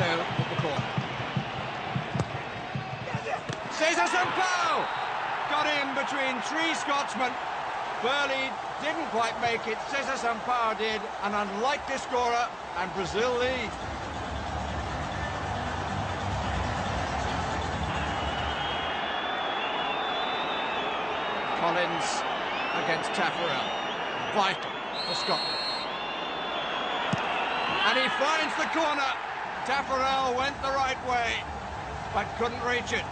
Beto with the corner. Cesar Sampaio got in between three Scotsmen. Burley didn't quite make it, Cesar Sampaio did, an unlikely scorer, and Brazil lead. Collins against Taffarel. Vital for Scotland. And he finds the corner. Taffarel went the right way, but couldn't reach it.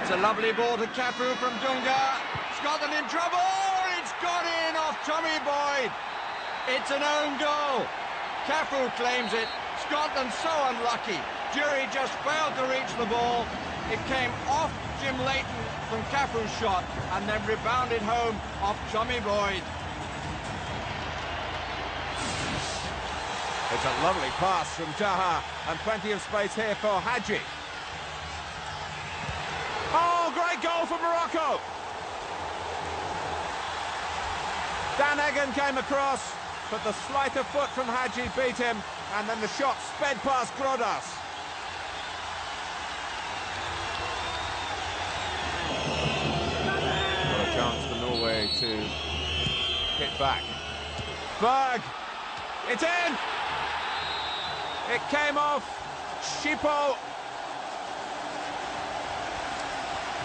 It's a lovely ball to Cafu from Dunga. Scotland in trouble. It's got in off Tommy Boyd. It's an own goal. Cafu claims it. Scotland so unlucky. Jury just failed to reach the ball. It came off Jim Leighton from Cafu's shot and then rebounded home off Tommy Boyd. It's a lovely pass from Taha and plenty of space here for Hadji. Oh, great goal for Morocco! Dan Egan came across, but the sleight of foot from Hadji beat him, and then the shot sped past Grodas. Got a chance for Norway to hit back. Berg! It's in! It came off Schippo.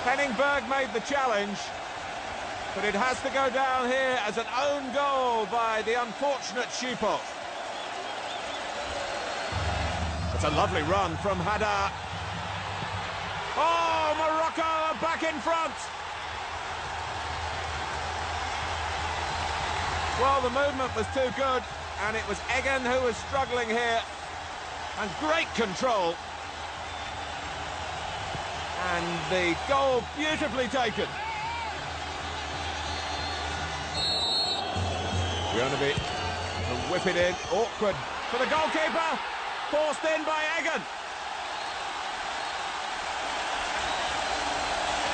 Henning Berg made the challenge, but it has to go down here as an own goal by the unfortunate Schippo. It's a lovely run from Hadar. Oh, Morocco are back in front. Well, the movement was too good, and it was Egan who was struggling here. And great control. And the goal beautifully taken. Bjorneby to whip it in. Awkward for the goalkeeper. Forced in by Egan.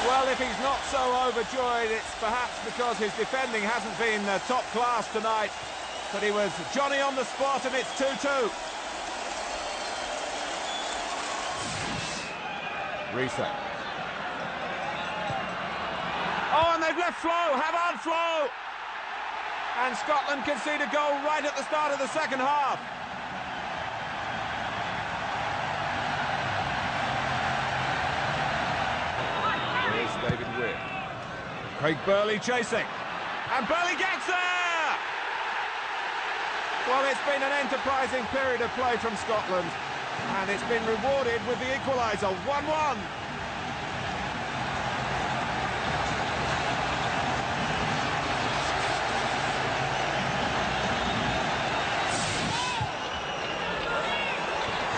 Well, if he's not so overjoyed, it's perhaps because his defending hasn't been top class tonight. But he was Johnny on the spot, and it's 2-2. Reset. Oh, and they've left Flo, Havard Flo. And Scotland concede a goal right at the start of the second half. Here's David Weir. Craig Burley chasing. And Burley gets there! Well, it's been an enterprising period of play from Scotland. And it's been rewarded with the equaliser, 1-1.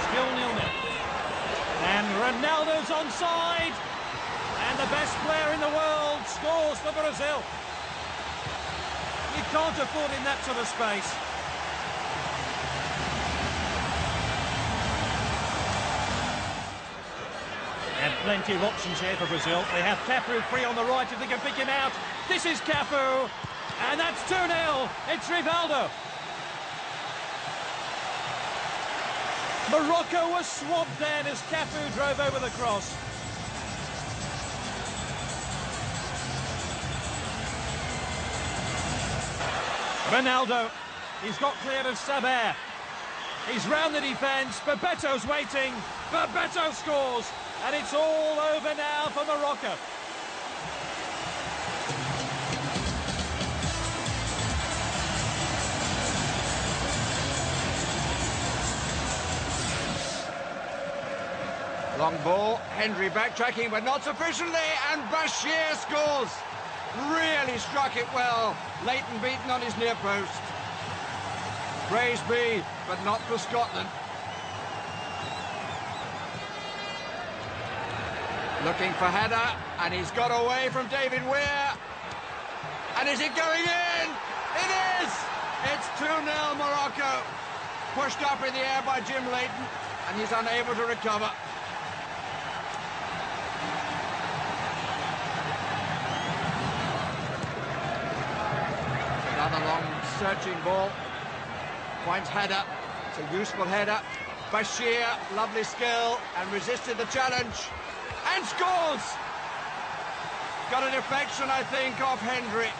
Still 0-0. And Ronaldo's onside. And the best player in the world scores for Brazil. You can't afford him that sort of space. And plenty of options here for Brazil. They have Cafu free on the right if they can pick him out. This is Cafu, and that's 2-0. It's Rivaldo. Morocco was swamped then as Cafu drove over the cross. Ronaldo, he's got clear of Saber. He's round the defence, Bebeto's waiting. Bebeto scores. And it's all over now for Morocco. Long ball, Hendry backtracking, but not sufficiently, and Bashir scores. Really struck it well. Leighton beaten on his near post. Praise be, but not for Scotland. Looking for header, and he's got away from David Weir. And is it going in? It is! It's 2-0 Morocco. Pushed up in the air by Jim Leighton, and he's unable to recover. A long searching ball. Finds header. It's a useful header. Bashir, lovely skill, and resisted the challenge. And scores! Got an deflection, I think, off Hendry.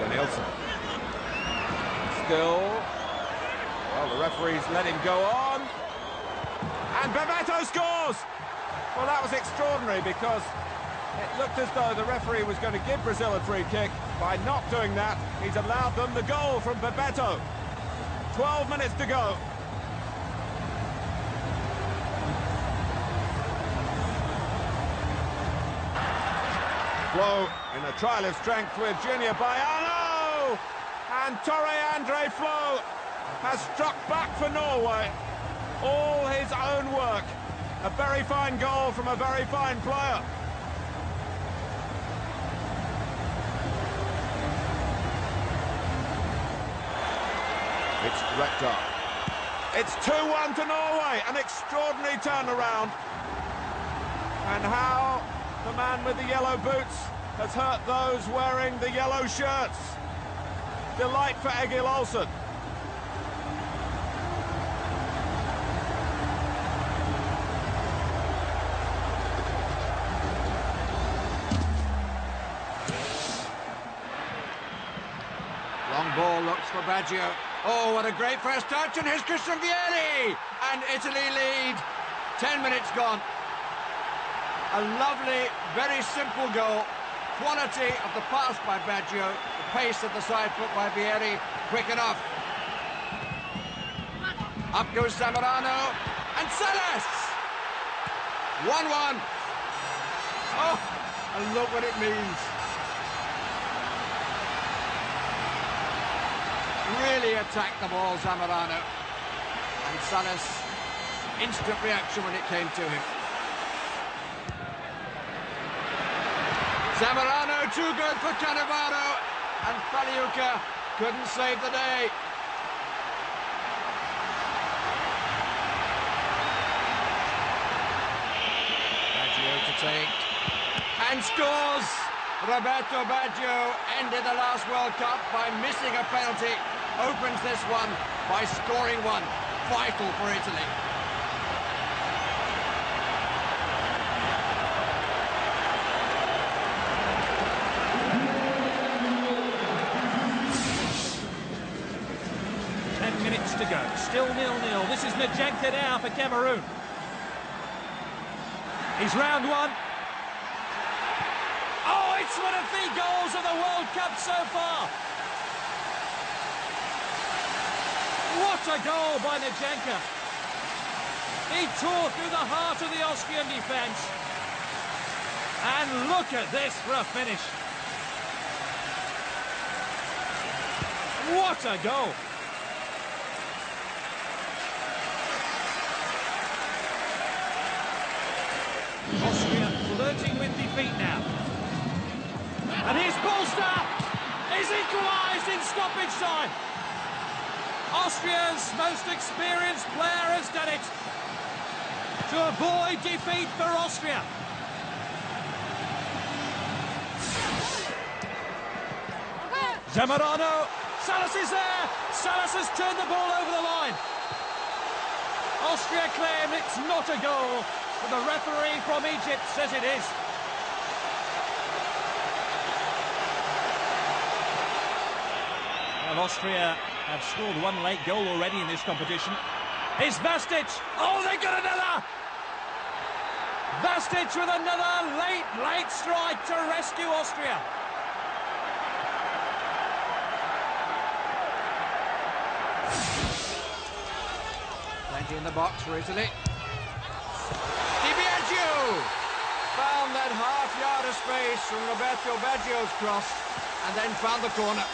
Nielsen. Still. Well, the referee's let him go on. And Bebeto scores! Well, that was extraordinary because it looked as though the referee was going to give Brazil a free kick. By not doing that, he's allowed them the goal from Bebeto. 12 minutes to go. Flo in a trial of strength with Junior Baiano. And Torre Andre Flo has struck back for Norway. All his own work. A very fine goal from a very fine player. It's Rekdal. It's 2-1 to Norway. An extraordinary turnaround. And how the man with the yellow boots has hurt those wearing the yellow shirts. Delight for Egil Olsen. Long ball looks for Baggio. Oh, what a great first touch, and here's Christian Vieri! And Italy lead. 10 minutes gone. A lovely, very simple goal. Quality of the pass by Baggio. The pace of the side foot by Vieri. Quick enough. Up goes Zamorano. And Salas! 1-1. Oh, and look what it means. Really attacked the ball, Zamorano. And Salas, instant reaction when it came to him. Zamorano, too good for Cannavaro. And Faliuca couldn't save the day. Baggio to take. And scores! Roberto Baggio ended the last World Cup by missing a penalty. Opens this one by scoring one. Vital for Italy. To go. Still 0-0. This is Njanka now for Cameroon. He's round one. Oh, it's one of the goals of the World Cup so far. What a goal by Njanka. He tore through the heart of the Austrian defence. And look at this for a finish. What a goal. Austria flirting with defeat now. And here's Polster! He's equalised in stoppage time! Austria's most experienced player has done it to avoid defeat for Austria. Zamorano, Salas is there! Salas has turned the ball over the line. Austria claim it's not a goal. The referee from Egypt says it is. Well, Austria have scored one late goal already in this competition. It's Vastic. Oh, they got another! Vastic with another late strike to rescue Austria. Plenty in the box for Italy. Found that half yard of space from Roberto Baggio's cross and then found the corner.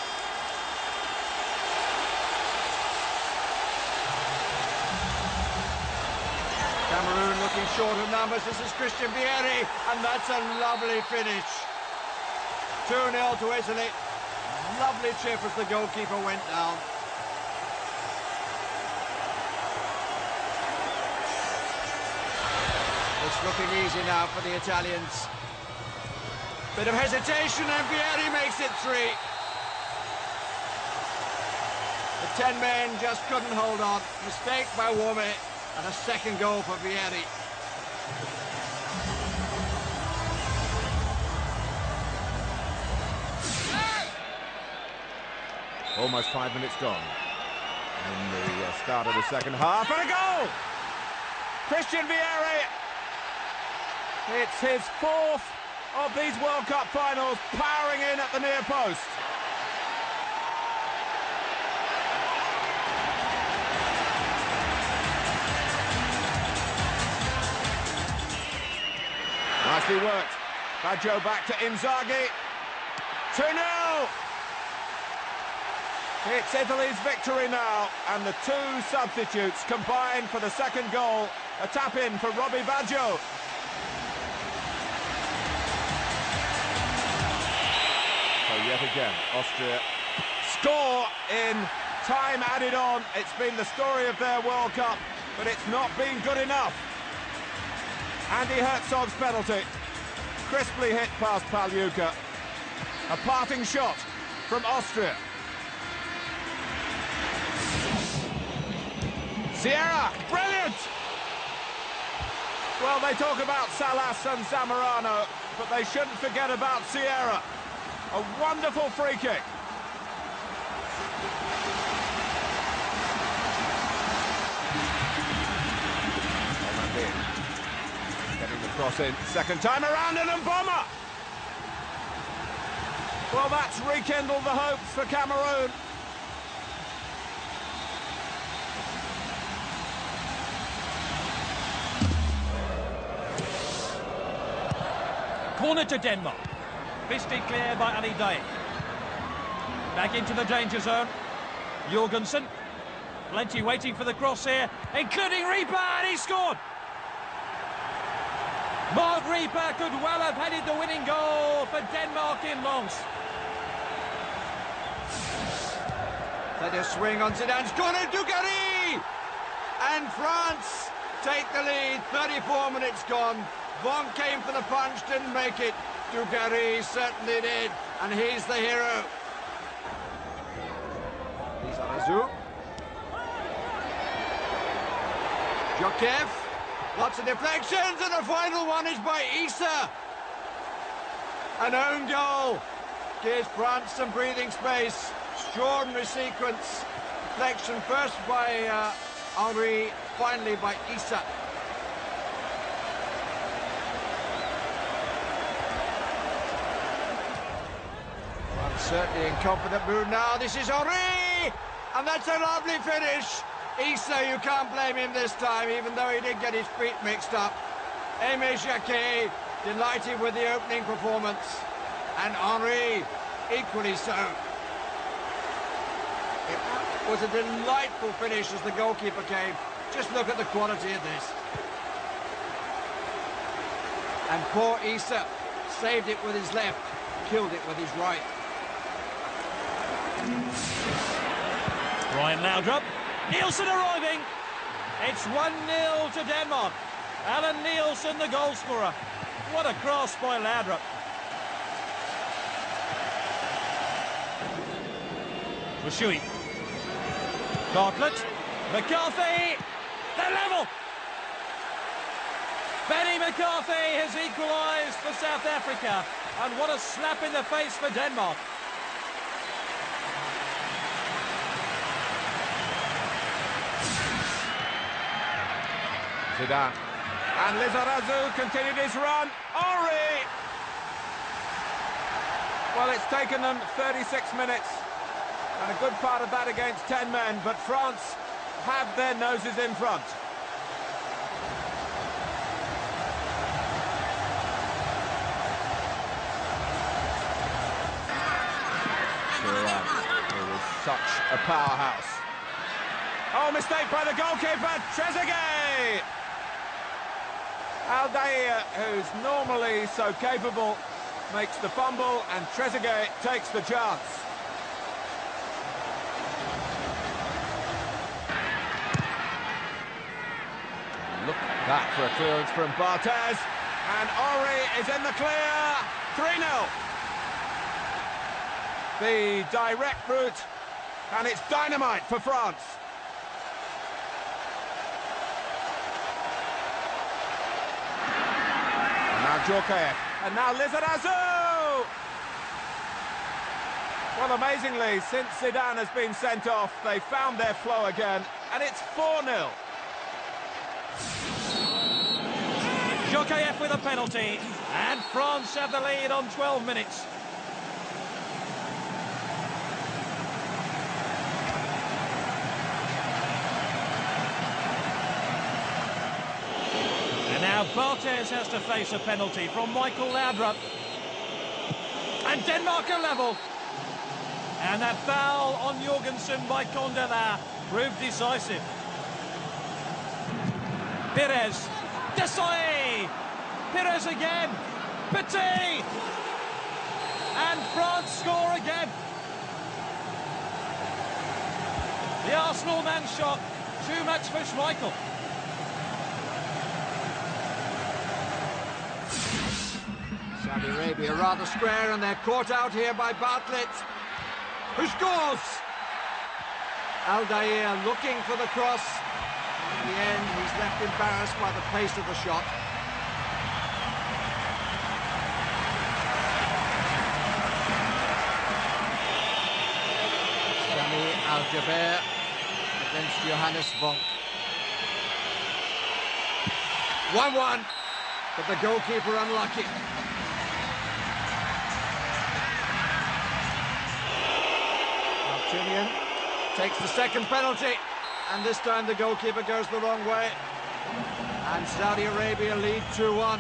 Cameroon looking short of numbers. This is Christian Vieri, and that's a lovely finish. 2-0 to Italy. Lovely chip as the goalkeeper went down. It's looking easy now for the Italians. Bit of hesitation and Vieri makes it 3. The 10 men just couldn't hold on. Mistake by Wome and a second goal for Vieri. Almost 5 minutes gone in the start of the second half, and a goal! Christian Vieri. It's his 4th of these World Cup finals, powering in at the near post. Nicely worked. Baggio back to Inzaghi. 2-0. It's Italy's victory now, and the 2 substitutes combined for the second goal. A tap-in for Robbie Baggio. So yet again, Austria score in time added on. It's been the story of their World Cup, but it's not been good enough. Andy Herzog's penalty, crisply hit past Pagliuca. A parting shot from Austria. Sierra, brilliant! Well, they talk about Salas and Zamorano, but they shouldn't forget about Sierra. A wonderful free kick. Getting the cross in, second time around, and Mboma! Well, that's rekindled the hopes for Cameroon. Corner to Denmark. Fisted clear by Ali Day. Back into the danger zone. Jorgensen. Plenty waiting for the cross here, including Reaper, and he scored! Mark Reaper could well have headed the winning goal for Denmark in Lens. Let a swing on Zidane's corner, Dugarry! And France take the lead, 34 minutes gone. Von came for the punch, didn't make it. Dugarry certainly did, and he's the hero. He's on Azou. Jokev. Lots of deflections, and the final one is by Issa. An own goal. Gives France some breathing space. Extraordinary sequence. Deflection first by Henry, finally by Issa. Certainly in confident mood now. This is Henry, and that's a lovely finish. Issa, you can't blame him this time, even though he did get his feet mixed up. Aimé Jacquet delighted with the opening performance, and Henry equally so. It was a delightful finish as the goalkeeper came. Just look at the quality of this. And poor Issa saved it with his left, killed it with his right. Ryan Laudrup. Nielsen arriving. It's 1-0 to Denmark. Alan Nielsen, the goal scorer. What a cross by Laudrup. Rashui. Bartlett. McCarthy. They're level. Benny McCarthy has equalised for South Africa. And what a slap in the face for Denmark. Zidane. And Lizarazu continued his run. Henry! Well, it's taken them 36 minutes. And a good part of that against 10 men. But France have their noses in front. It was such a powerhouse. Oh, mistake by the goalkeeper, Trezeguet! Aldair, who's normally so capable, makes the fumble, and Trezeguet takes the chance. Look at that for a clearance from Barthez, and Henry is in the clear. 3-0. The direct route, and it's dynamite for France. And now Djorkaeff, and now Lizarazu! Well, amazingly, since Zidane has been sent off, they found their flow again, and it's 4-0. Djorkaeff with a penalty, and France have the lead on 12 minutes. And now Barthez has to face a penalty from Michael Laudrup. And Denmark are level. And that foul on Jorgensen by Condela proved decisive. Pires. Desailly! Pires again! Petit! And France score again! The Arsenal man shot. Too much for Schmeichel. Saudi Arabia rather square, and they're caught out here by Bartlett, who scores! Aldair looking for the cross. In the end, he's left embarrassed by the pace of the shot. Sami Al-Jaber against Johannes Vonk. 1-1, but the goalkeeper unlucky. Martinian takes the second penalty, and this time the goalkeeper goes the wrong way, and Saudi Arabia lead 2-1.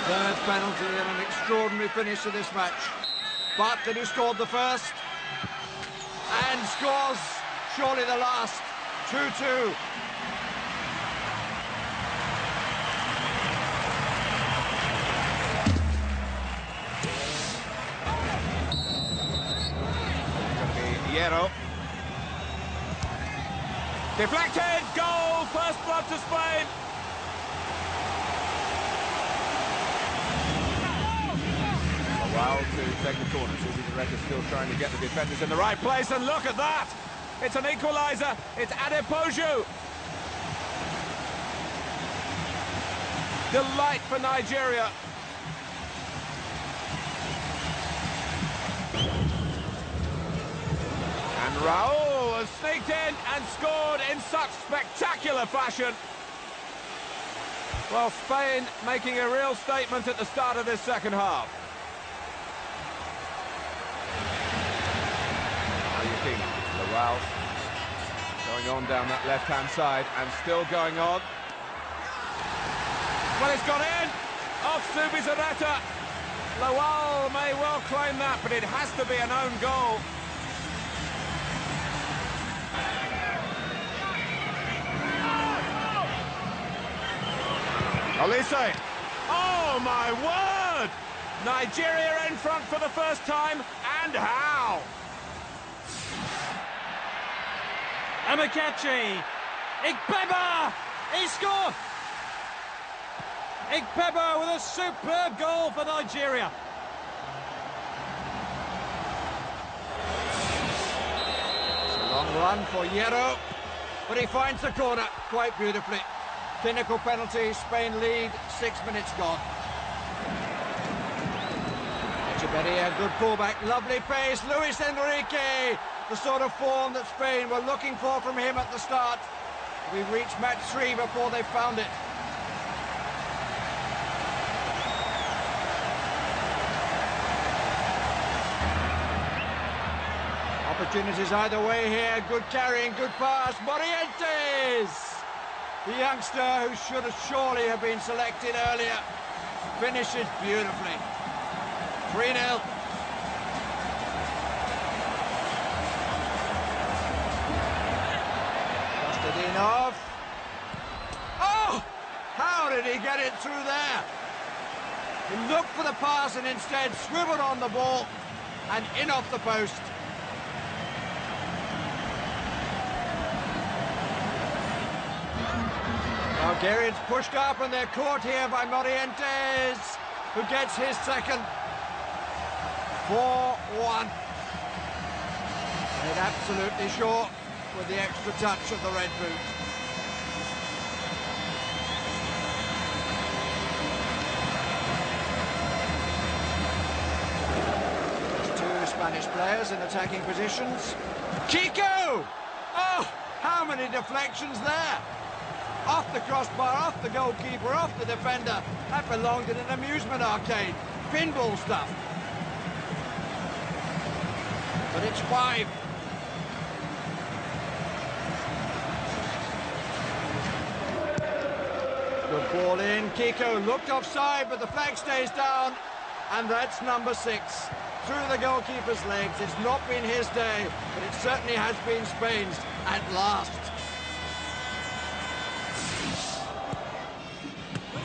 Third penalty and an extraordinary finish to this match. Bartlett, who scored the first, and scores surely the last. 2-2. Hierro. Deflected, goal, first blood to Spain. Well, to take the corner. Susie the Wrecker still trying to get the defenders in the right place, and look at that! It's an equaliser, it's Adepoju. Delight for Nigeria. And Raul has sneaked in and scored in such spectacular fashion. Well, Spain making a real statement at the start of this second half. Now you think Raul going on down that left-hand side and still going on. Well, it's gone in. Off Zubizarreta. Lawal may well claim that, but it has to be an own goal. Olise. Oh, my word! Nigeria in front for the first time, and how? Amakachi. Ikpeba! He scored! Ikpeba with a superb goal for Nigeria. It's a long run for Hierro, but he finds the corner quite beautifully. Clinical penalty, Spain lead, 6 minutes gone. Echeverria, good pullback, lovely pace, Luis Enrique, the sort of form that Spain were looking for from him at the start. We reached match 3 before they found it. Opportunities either way here, good carrying, good pass, Morientes! The youngster who should have surely have been selected earlier finishes beautifully. 3-0. Kostadinov. Oh! How did he get it through there? He looked for the pass and instead swiveled on the ball and in off the post. Bulgarians pushed up and they're caught here by Morientes, who gets his second. 4-1. Made absolutely sure with the extra touch of the red boot. Spanish players in attacking positions. Chico! Oh, how many deflections there! Off the crossbar, off the goalkeeper, off the defender. That belonged in an amusement arcade. Pinball stuff. But it's 5. Good ball in. Kiko looked offside, but the flag stays down. And that's number 6. Through the goalkeeper's legs. It's not been his day, but it certainly has been Spain's at last.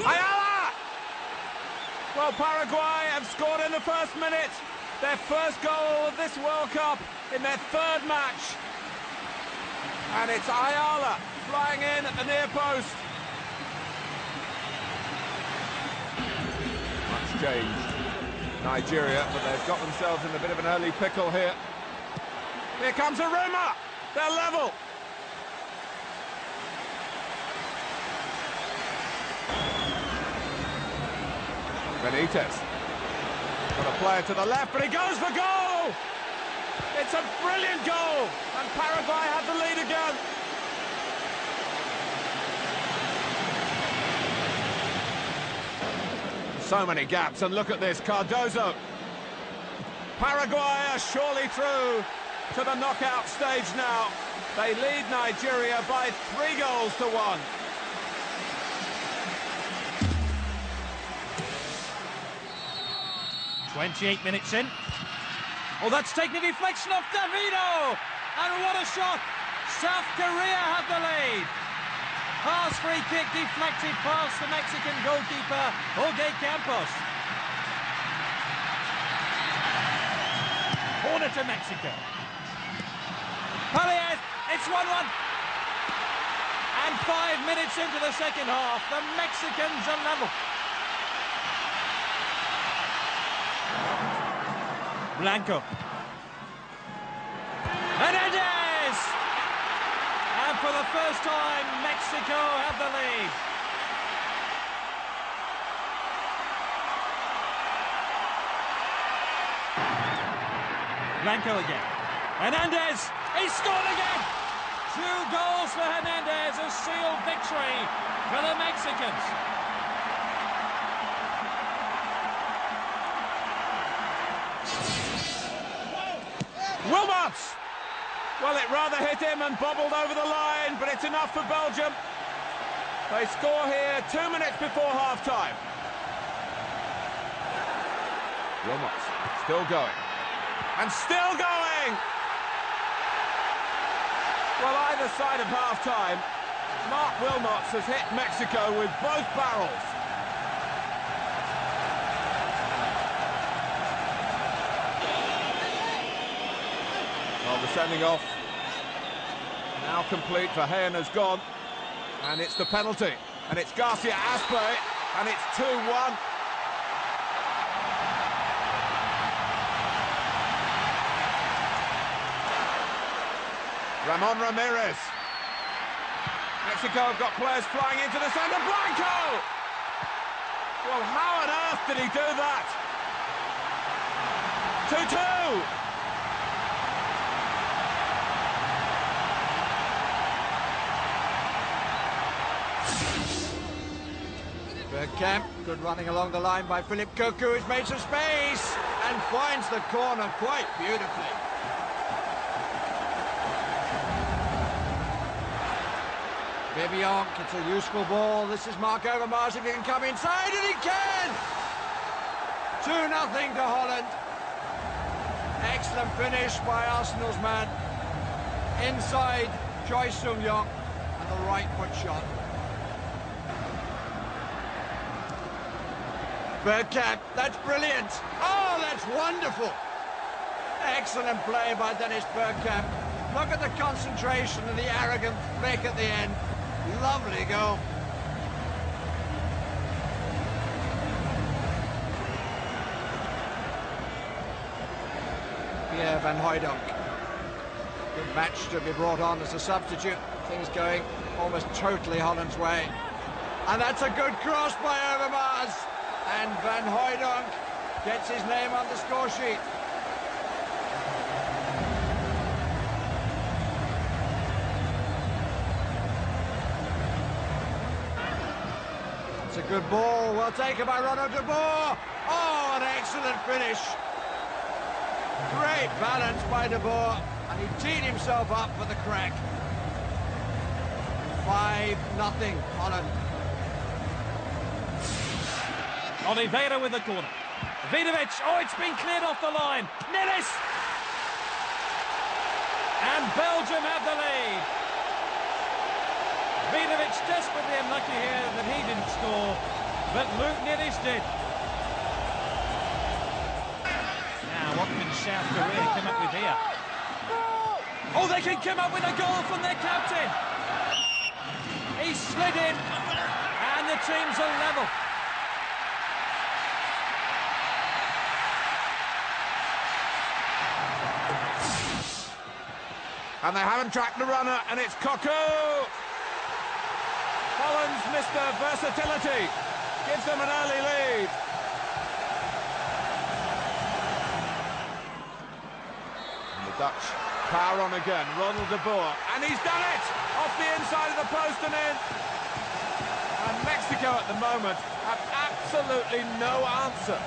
Ayala! Well, Paraguay have scored in the first minute. Their first goal of this World Cup in their 3rd match. And it's Ayala flying in at the near post. Much changed. Nigeria, but they've got themselves in a bit of an early pickle here. Here comes Aruma! They're level! Benitez. Got a player to the left, but he goes for goal! It's a brilliant goal! And Paraguay have the lead again. So many gaps, and look at this, Cardozo. Paraguay are surely through to the knockout stage now. They lead Nigeria by 3 goals to 1. "28 minutes in. Oh, that's taken a deflection off Davido! And what a shot! South Korea have the lead. Pass free kick deflected past the Mexican goalkeeper, Jorge Campos. Corner to Mexico. Paliez, it's 1-1. And 5 minutes into the second half, the Mexicans are level. Blanco. Hernandez! And for the first time, Mexico have the lead. Blanco again. Hernandez! He scored again! 2 goals for Hernandez, a sealed victory for the Mexicans. Wilmots! Well, it rather hit him and bobbled over the line, but it's enough for Belgium. They score here 2 minutes before half-time. Wilmots still going. And still going! Well, either side of half-time, Mark Wilmots has hit Mexico with both barrels. Well, the sending off now complete for Hayen has gone, and it's the penalty, and it's Garcia Aspe, and it's 2-1. Ramon Ramirez. Mexico have got players flying into the centre. Blanco! Well, how on earth did he do that? 2-2. Bergkamp, good running along the line by Philip Cocu, who's made some space and finds the corner quite beautifully. Bibionk, it's a useful ball. This is Mark Overmars if he can come inside, and he can! 2-0 to Holland. Excellent finish by Arsenal's man. Inside, Choi Sung-yong, and the right foot shot. Bergkamp, that's brilliant. Oh, that's wonderful. Excellent play by Dennis Bergkamp. Look at the concentration and the arrogant flick at the end. Lovely goal. Pierre Van Hooijdonk. Good match to be brought on as a substitute. Things going almost totally Holland's way. And that's a good cross by Overmars. And Van Hooijdonk gets his name on the score sheet. It's a good ball, well taken by Ronald de Boer. Oh, an excellent finish. Great balance by de Boer, and he teed himself up for the crack. 5-0 Holland. Oliveira with the corner. Vidovic, oh, it's been cleared off the line. Neres! And Belgium have the lead. Vidovic desperately unlucky here that he didn't score, but Luke Neres did. Now, what can South Korea come up with here? Oh, they can come up with a goal from their captain. He slid in, and the teams are level. And they haven't tracked the runner, and it's Cocu! Holland's Mr. Versatility gives them an early lead. And the Dutch power on again, Ronald de Boer, and he's done it! Off the inside of the post and in. And Mexico at the moment have absolutely no answer.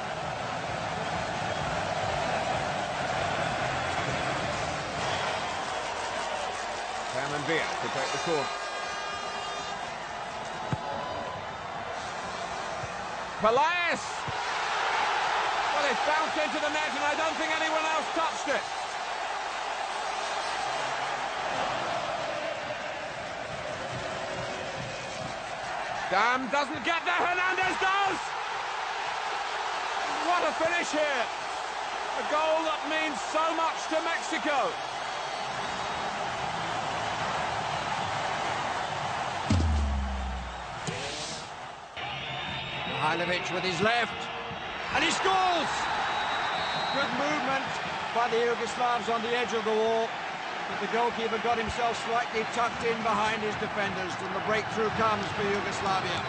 Cameron Villa to take the corner. Pelaez! Well, it's bounced into the net and I don't think anyone else touched it. Dam doesn't get there, Hernandez does! What a finish here! A goal that means so much to Mexico. Mihailovic with his left, and he scores! Good movement by the Yugoslavs on the edge of the wall, but the goalkeeper got himself slightly tucked in behind his defenders, and the breakthrough comes for Yugoslavia.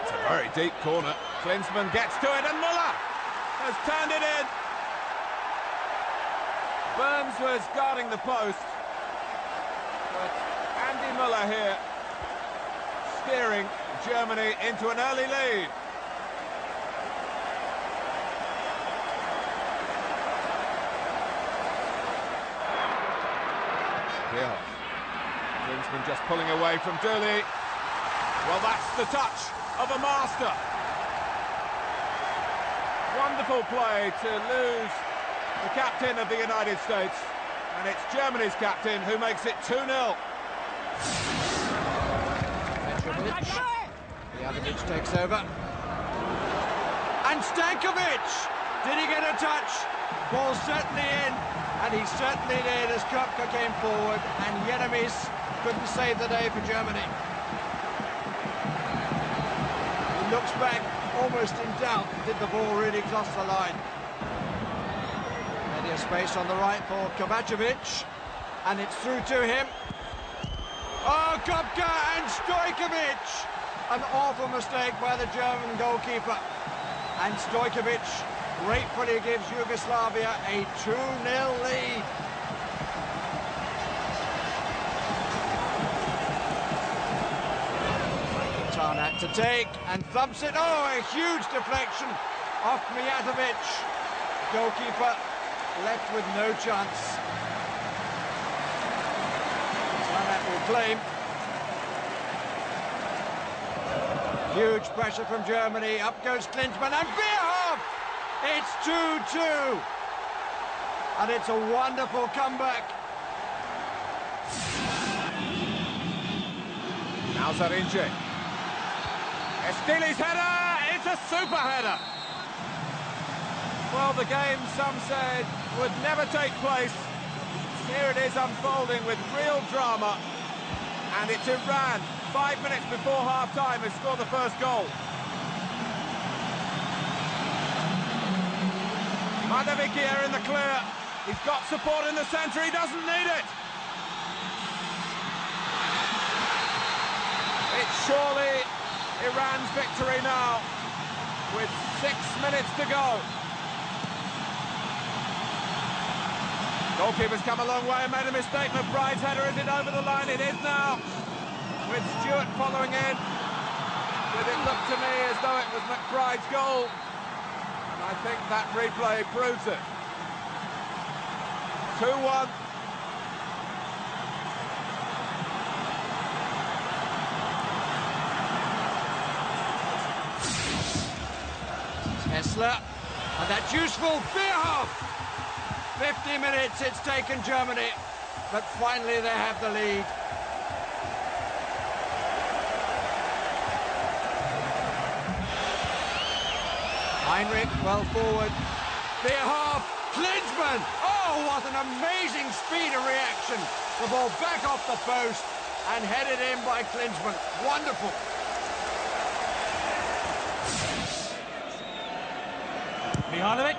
It's a very deep corner. Klinsmann gets to it, and Muller has turned it in. Burns was guarding the post, but Andy Muller here steering Germany into an early lead. Here, Klinsmann just pulling away from Dooley. Well, that's the touch of a master. Wonderful play to lose the captain of the United States, and it's Germany's captain who makes it 2-0. Mitrovic takes over. And Stankovic! Did he get a touch? Ball certainly in, and he certainly did as Köpke came forward, and Jeremies couldn't save the day for Germany. He looks back, almost in doubt, did the ball really cross the line? Plenty of space on the right for Kovacevic, and it's through to him. Oh, Köpke and Stojkovic! An awful mistake by the German goalkeeper. And Stojkovic gratefully gives Yugoslavia a 2-0 lead. Tarnat to take and thumps it. Oh, a huge deflection off Mijatovic. Goalkeeper left with no chance. Tarnat will claim. Huge pressure from Germany. Up goes Klinsmann and Bierhoff! It's 2-2. And it's a wonderful comeback. Now Zarinci. Estili's header! It's a super header! Well, the game, some said, would never take place. Here it is unfolding with real drama. And it's Iran 5 minutes before half-time, has scored the first goal. Madavikia in the clear. He's got support in the centre, he doesn't need it. It's surely Iran's victory now, with 6 minutes to go. Goalkeeper's come a long way and made a mistake. McBride's header, is it over the line? It is now, with Stewart following in. But it looked to me as though it was McBride's goal. And I think that replay proves it. 2-1. Hessler, and that useful Bierhoff. 50 minutes it's taken Germany, but finally they have the lead. Heinrich well forward. Bierhoff, Klinsmann. Oh, what an amazing speed of reaction. The ball back off the post and headed in by Klinsmann. Wonderful. Mihajlovic,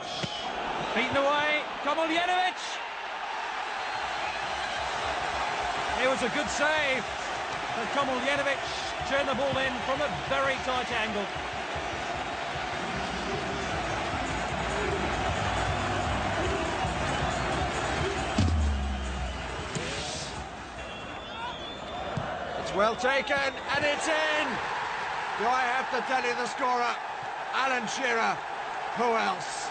beaten away, Komiljenovic. It was a good save, but Komiljenovic turned the ball in from a very tight angle. It's well taken, and it's in. Do I have to tell you the scorer? Alan Shearer. Who else?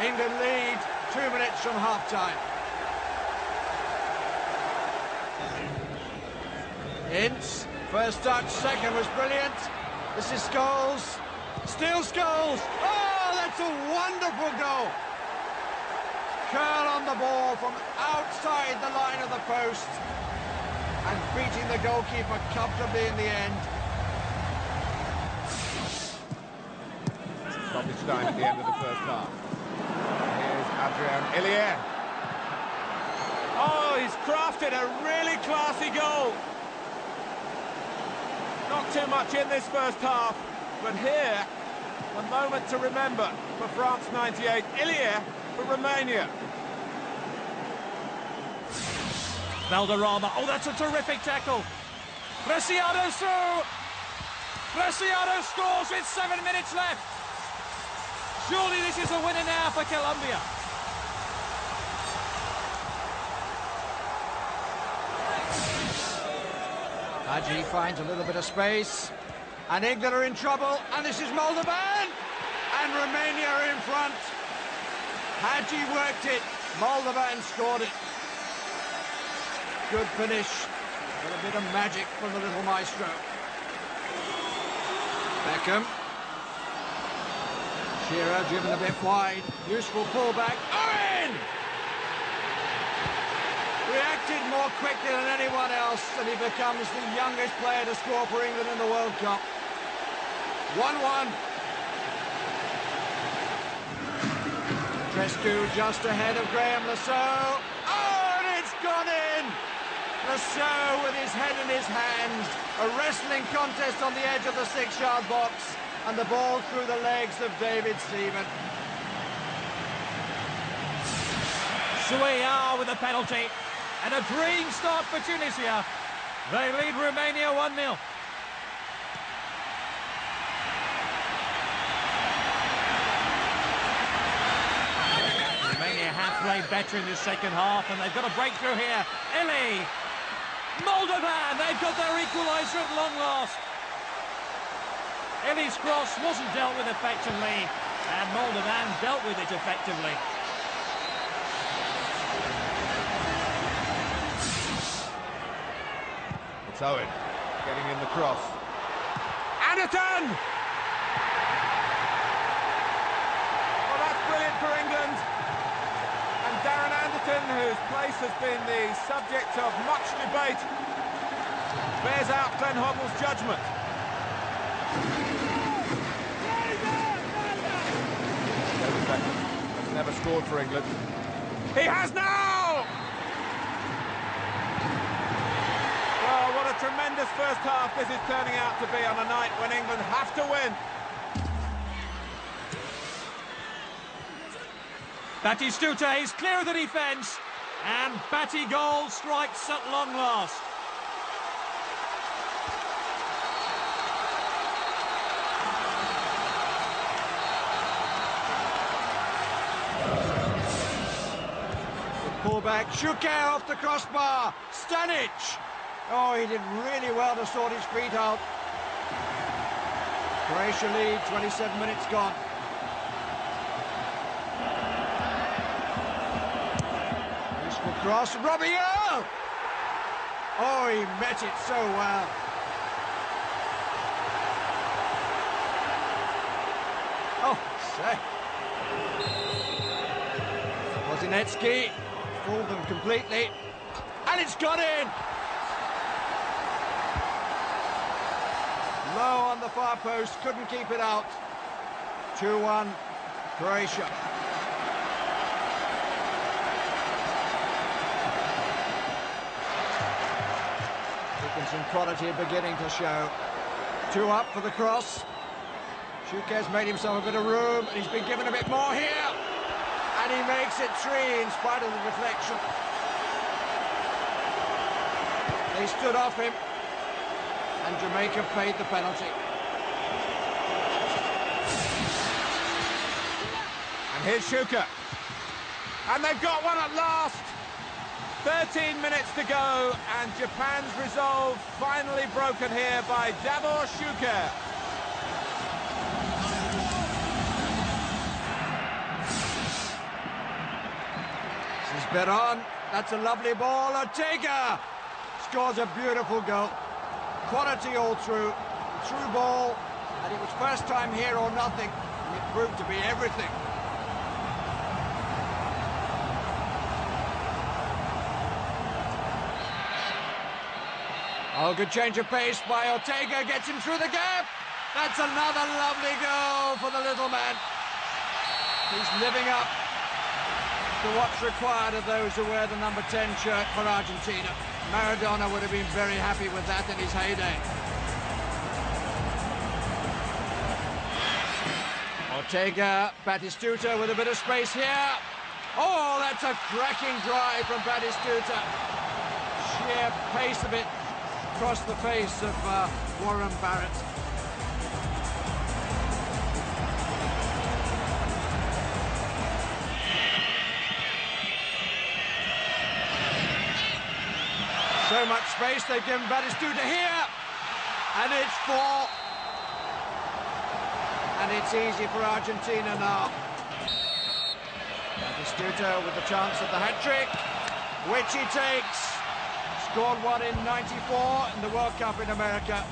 England lead 2 minutes from half-time. Ince, first touch, second was brilliant. This is Scholes. Still Scholes. Oh, that's a wonderful goal. Curl on the ball from outside the line of the post and beating the goalkeeper comfortably in the end. Stoppage time at the end of the first half. Here's Adrian Illier. Oh, he's crafted a really classy goal. Not too much in this first half, but here, a moment to remember for France 98. Illier for Romania. Valderrama, oh, that's a terrific tackle. Preciado through. Preciado scores with 7 minutes left. Surely this is a winner now for Colombia. Hadji finds a little bit of space, and England are in trouble, and this is Moldovan, and Romania are in front. Hadji worked it, Moldovan scored it. Good finish, with a bit of magic from the little maestro. Beckham. Shearer driven a bit wide, useful pullback. Owen! Reacted more quickly than anyone else, and he becomes the youngest player to score for England in the World Cup. 1-1. Trescu just ahead of Graham Lasso. Oh, and it's gone in! Lasso with his head in his hands. A wrestling contest on the edge of the 6-yard box. And the ball through the legs of David Seaman. Suayar with a penalty. And a dream start for Tunisia. They lead Romania 1-0. Romania have played better in the second half, and they've got a breakthrough here. Ili. Moldovan, they've got their equaliser at long last. Ili's cross wasn't dealt with effectively, and Moldovan dealt with it effectively. It's Owen getting in the cross. Anderton! Well, that's brilliant for England. And Darren Anderton, whose place has been the subject of much debate, bears out Glenn Hoddle's judgment. Has never scored for England. He has now! Well, what a tremendous first half this is turning out to be on a night when England have to win. Batistuta is clear of the defence, and Batty goal strikes at long last. Pullback, Shuker off the crossbar, Stanic! Oh, he did really well to sort his feet out. Croatia lead, 27 minutes gone. Useful cross, Robbie Earl! Oh, he met it so well. Oh, say. Kozinetsky fooled them completely, and it's got in! Low on the far post, couldn't keep it out. 2-1, Croatia. Some quality beginning to show. 2 up for the cross. Shuker's made himself a bit of room, and he's been given a bit more here. And he makes it 3 in spite of the deflection. They stood off him, and Jamaica paid the penalty. And here's Shuker. And they've got one at last. 13 minutes to go, and Japan's resolve finally broken here by Davor Shuker. This is Beron. That's a lovely ball. Ortega scores a beautiful goal. Quality all through. Through ball, and it was first time here or nothing, and it proved to be everything. Oh, good change of pace by Ortega, gets him through the gap. That's another lovely goal for the little man. He's living up to what's required of those who wear the number 10 shirt for Argentina. Maradona would have been very happy with that in his heyday. Ortega, Batistuta with a bit of space here. Oh, that's a cracking drive from Batistuta. Sheer pace of it across the face of Warren Barrett. So much space they've given Batistuta here, and it's 4. And it's easy for Argentina now. Batistuta with the chance at the hat-trick, which he takes. Scored one in '94 in the World Cup in America.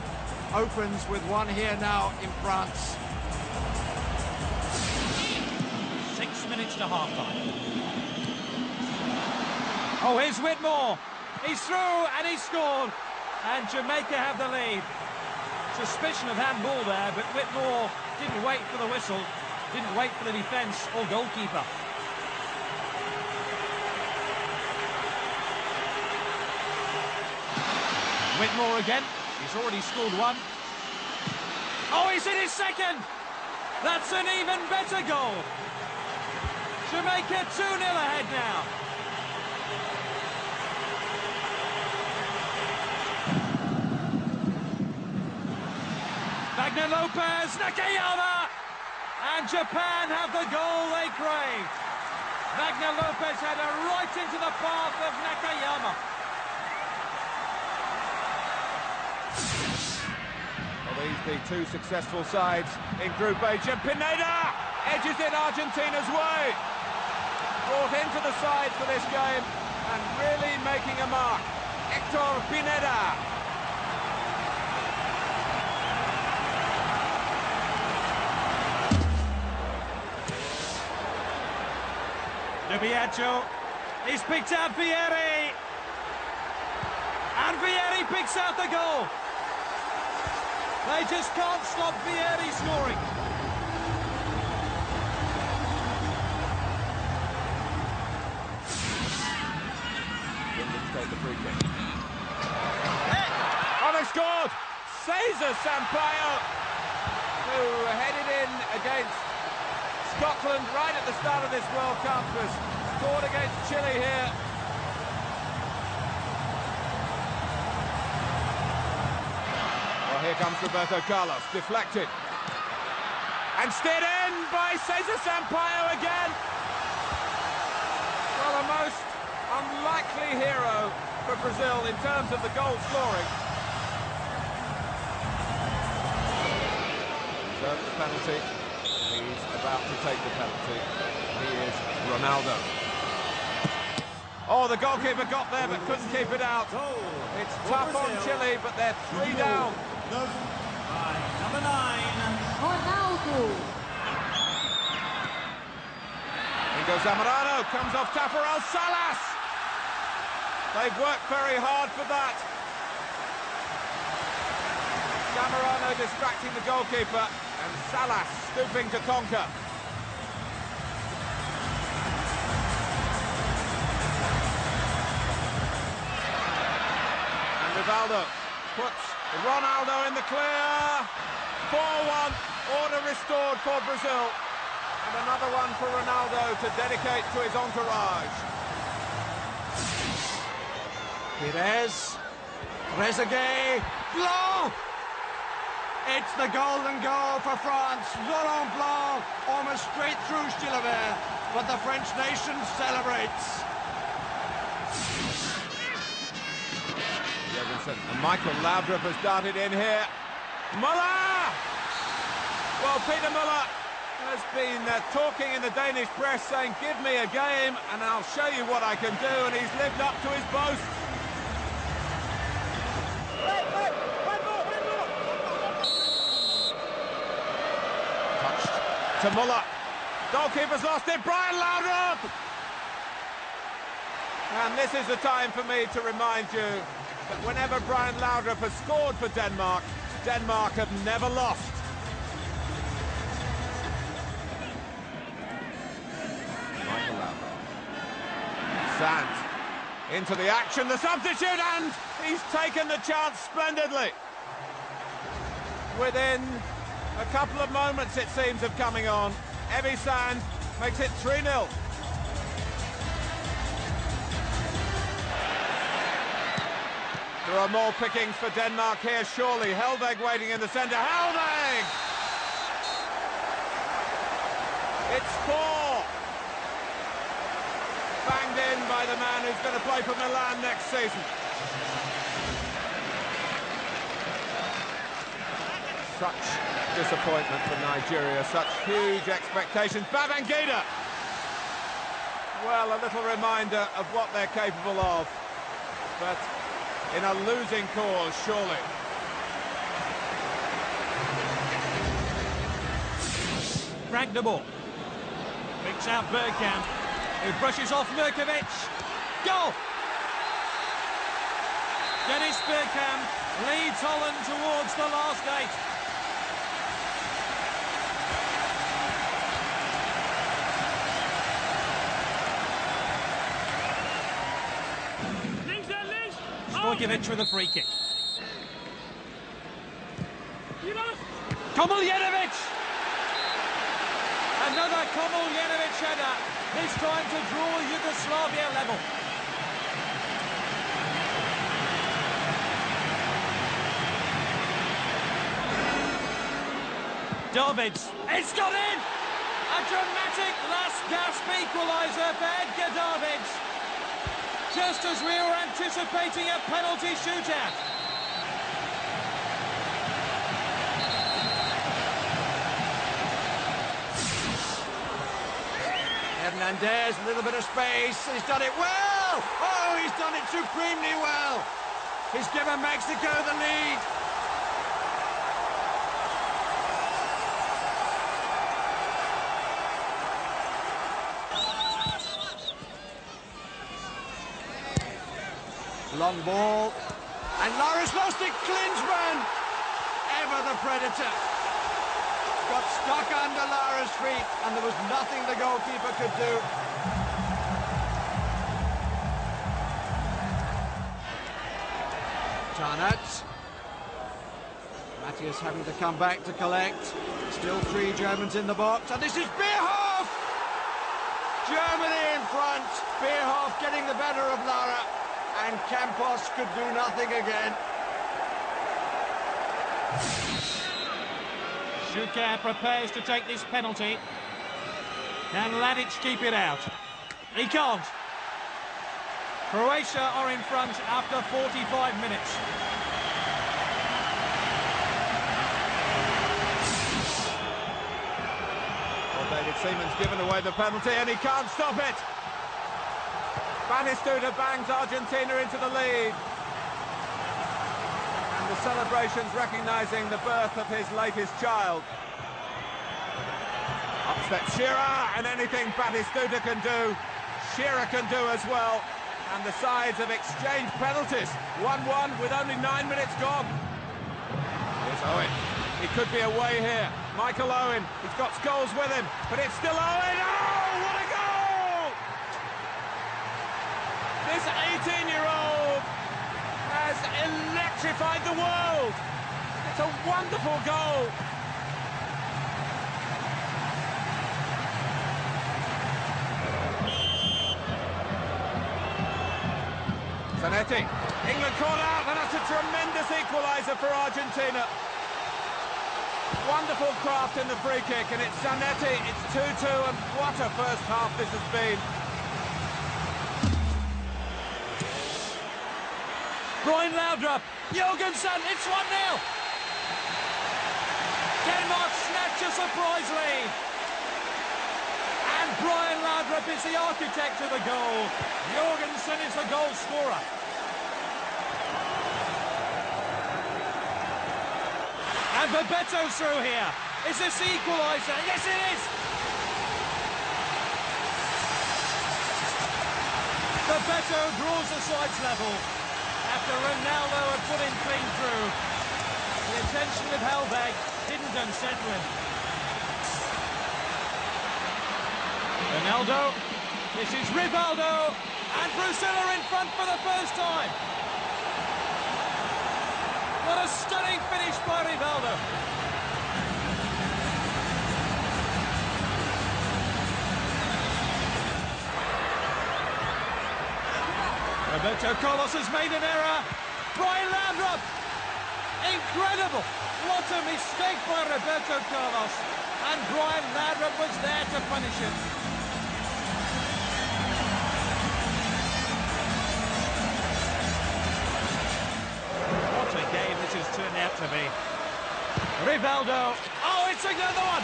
Opens with one here now in France. 6 minutes to half-time. Oh, here's Whitmore. He's through and he's scored. And Jamaica have the lead. Suspicion of handball there, but Whitmore didn't wait for the whistle, didn't wait for the defence or goalkeeper. Whitmore again. He's already scored one. Oh, he's in his second! That's an even better goal. Jamaica 2-0 ahead now. Wagner Lopez, Nakayama! And Japan have the goal they craved. Wagner Lopez header right into the path of Nakayama. Well, these the two successful sides in Group H. And Pineda edges in Argentina's way. Brought into the side for this game and really making a mark. Hector Pineda. Biagio, he's picked out Vieri, and Vieri picks out the goal. They just can't stop Vieri scoring. England take the free kick. Cesar Sampaio, who headed in against Scotland right at the start of this World Cup, has scored against Chile here. Well, here comes Roberto Carlos, deflected. And steered in by Cesar Sampaio again. Well, a most unlikely hero for Brazil in terms of the goal scoring. Deserves the penalty. He's about to take the penalty. He is Ronaldo. Oh, the goalkeeper got there but couldn't keep it out. It's tough on Chile, but they're 3 down. Number 9. Ronaldo. In goes Zamorano, comes off Tafarel, Salas! They've worked very hard for that. Zamorano distracting the goalkeeper, and Salas stooping to conquer. And Rivaldo puts Ronaldo in the clear. 4-1, order restored for Brazil. And another one for Ronaldo to dedicate to his entourage. Pires, Trezeguet, Blanc! It's the golden goal for France. Laurent Blanc, almost straight through Chilavert, but the French nation celebrates. Jorgensen and Michael Laudrup has darted in here. Muller! Well, Peter Muller has been talking in the Danish press, saying, give me a game and I'll show you what I can do, and he's lived up to his boast. Touched to Muller. Goalkeeper's lost it, Brian Laudrup! And this is the time for me to remind you that whenever Brian Laudrup has scored for Denmark, Denmark have never lost. Michael Laudrup. Sands into the action, the substitute, and he's taken the chance splendidly. Within a couple of moments, it seems, of coming on, Evie Sand makes it 3-0. There are more pickings for Denmark here, surely. Helveg waiting in the centre. Helveg! It's 4. Banged in by the man who's going to play for Milan next season. Such disappointment for Nigeria, such huge expectations. Babangida! Well, a little reminder of what they're capable of, but in a losing cause, surely. Frank de Boer picks out Bergkamp, who brushes off Mirkovic. Goal! Dennis Bergkamp leads Holland towards the last 8. Stojkovic with a free kick. Komiljenovic! Another Komiljenovic header, this time to draw Yugoslavia level. Davids, it's got in! A dramatic last-gasp equaliser for Edgar Davids. Just as we were anticipating a penalty shootout. Hernandez, a little bit of space. He's done it well! Oh, he's done it supremely well. He's given Mexico the lead. Long ball, and Loris lost it. Klinsmann, ever the predator, got stuck under Lara's feet, and there was nothing the goalkeeper could do. Tarnat, Matthias having to come back to collect. Still 3 Germans in the box, and this is Bierhoff! Germany in front. Bierhoff getting the better of Lara, and Campos could do nothing again. Schuka prepares to take this penalty. Can Ladic keep it out? He can't. Croatia are in front after 45 minutes. Well, David Seaman's given away the penalty and he can't stop it. Batistuta bangs Argentina into the lead. And the celebrations recognising the birth of his latest child. Up steps Shearer, and anything Batistuta can do, Shearer can do as well. And the sides have exchanged penalties. 1-1 with only 9 minutes gone. Here's Owen. He could be away here. Michael Owen, he's got Scholes with him, but it's still Owen. Oh, what a goal! This 18-year-old has electrified the world. It's a wonderful goal. Zanetti, England caught out, and that's a tremendous equaliser for Argentina. Wonderful craft in the free kick, and it's Zanetti, it's 2-2, and what a first half this has been. Brian Laudrup, Jorgensen, it's 1-0. Denmark snatch a surprise lead. And Brian Laudrup is the architect of the goal. Jorgensen is the goal scorer. And Babetto's through here. Is this the equaliser? Yes, it is! Babetto draws the sides level after Ronaldo had put him clean through. The attention of Hellberg didn't unsettle him. Ronaldo, this is Rivaldo, and Drusilla in front for the first time. What a stunning finish by Rivaldo. Roberto Carlos has made an error. Brian Laudrup, incredible. What a mistake by Roberto Carlos. And Brian Laudrup was there to punish him. What a game this has turned out to be. Rivaldo. Oh, it's another one.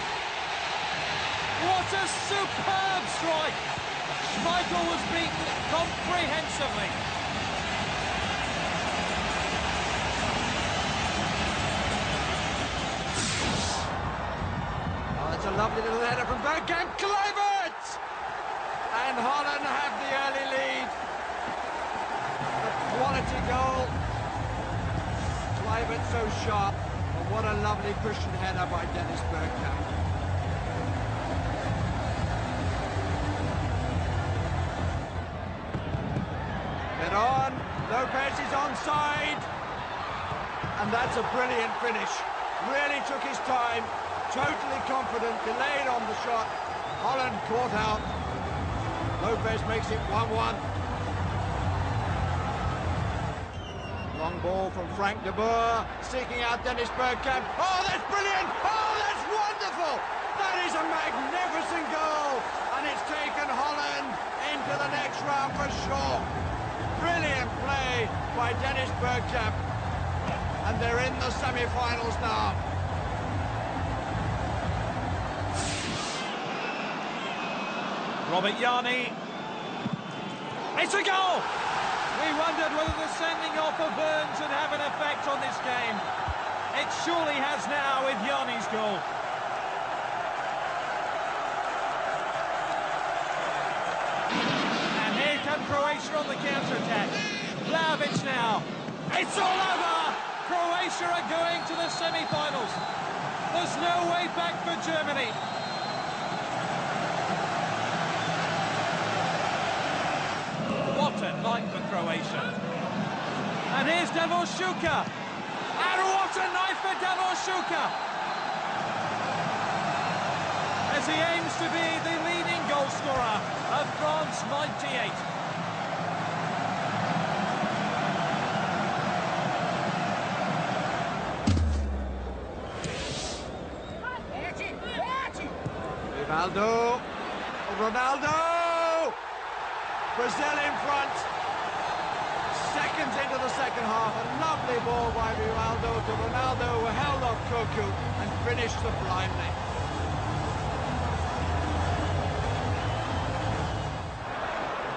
What a superb strike. Schmeichel was beaten comprehensively. Oh, that's a lovely little header from Bergkamp. Kluivert! And Holland have the early lead. A quality goal. Kluivert so sharp. And what a lovely cushion header by Dennis Bergkamp. On, Lopez is onside, and that's a brilliant finish. Really took his time, totally confident, delayed on the shot. Holland caught out. Lopez makes it 1-1. Long ball from Frank de Boer, seeking out Dennis Bergkamp. Oh, that's brilliant! Oh, that's wonderful! That is a magnificent goal, and it's taken Holland into the next round for sure. Brilliant play by Dennis Bergkamp, and they're in the semi-finals now. Robert Yarni. It's a goal! We wondered whether the sending off of Burns would have an effect on this game. It surely has now with Yarni's goal. Croatia on the counter-attack. Vlahovic now. It's all over! Croatia are going to the semi-finals. There's no way back for Germany. What a night for Croatia. And here's Davor Šuker. And what a night for Davor as he aims to be the leading goal scorer of France '98. Rivaldo, Ronaldo, Brazil in front. Seconds into the second half, a lovely ball by Rivaldo to Ronaldo, who held off Cocu and finished sublimely.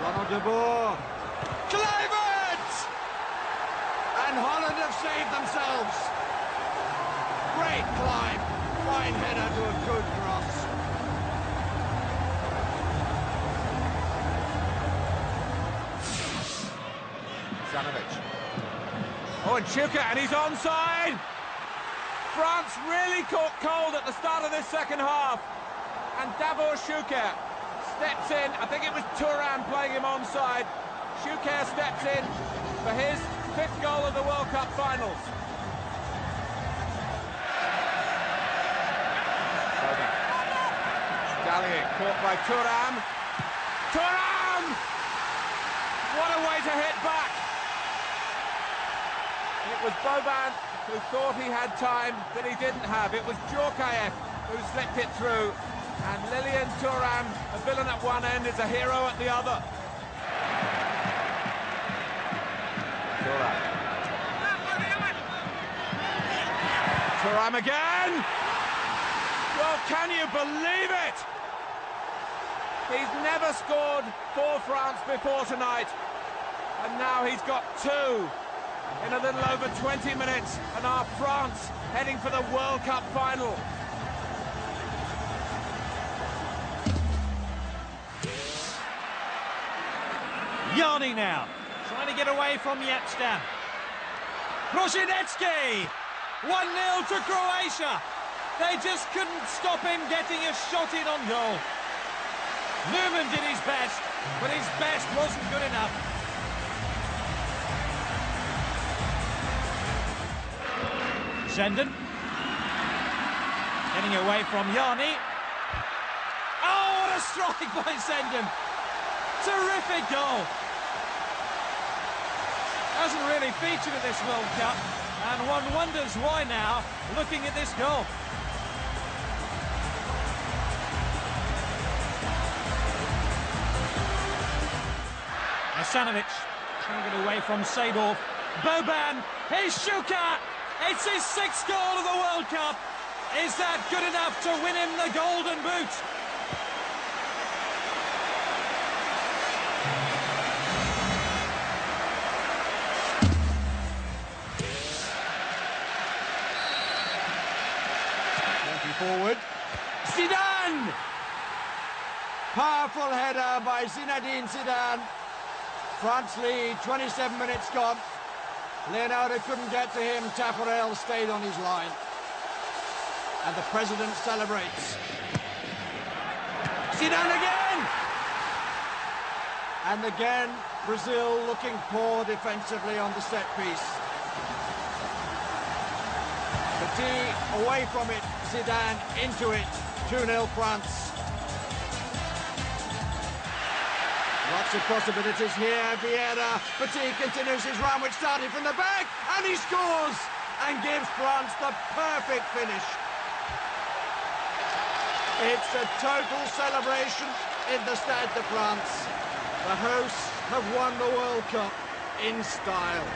Ronald de Boer, Kluivert! And Holland have saved themselves. Great climb, fine header to a good cross. Oh, and Chuka, and he's onside! France really caught cold at the start of this second half. And Davor Schuker steps in. I think it was Thuram playing him onside. Schuker steps in for his 5th goal of the World Cup finals. Dallier caught by Thuram. Thuram! What a way to hit back! It was Boban who thought he had time that he didn't have. It was Djorkaeff who slipped it through. And Lilian Thuram, a villain at one end, is a hero at the other. Thuram. Thuram again! Well, can you believe it? He's never scored for France before tonight. And now he's got 2 in a little over 20 minutes. And our France heading for the World Cup final. Yarni now, trying to get away from Yapstam. Prosinecki! 1-0 to Croatia. They just couldn't stop him getting a shot in on goal. Newman did his best, but his best wasn't good enough. Zenden. Getting away from Yarni. Oh, what a strike by Zenden. Terrific goal. Hasn't really featured at this World Cup, and one wonders why now, looking at this goal. Asanovic trying to get away from Seedorf. Boban, here's Schuka. It's his 6th goal of the World Cup. Is that good enough to win him the Golden Boot? Forward. Zidane! Powerful header by Zinedine Zidane. France lead, 27 minutes gone. Leonardo couldn't get to him. Taparel stayed on his line. And the president celebrates. Zidane again! And again, Brazil looking poor defensively on the set piece. Petit away from it. Zidane into it, 2-0 France. Lots of possibilities here, Vieira. Petit continues his run, which started from the back, and he scores and gives France the perfect finish. It's a total celebration in the Stade de France. The hosts have won the World Cup in style.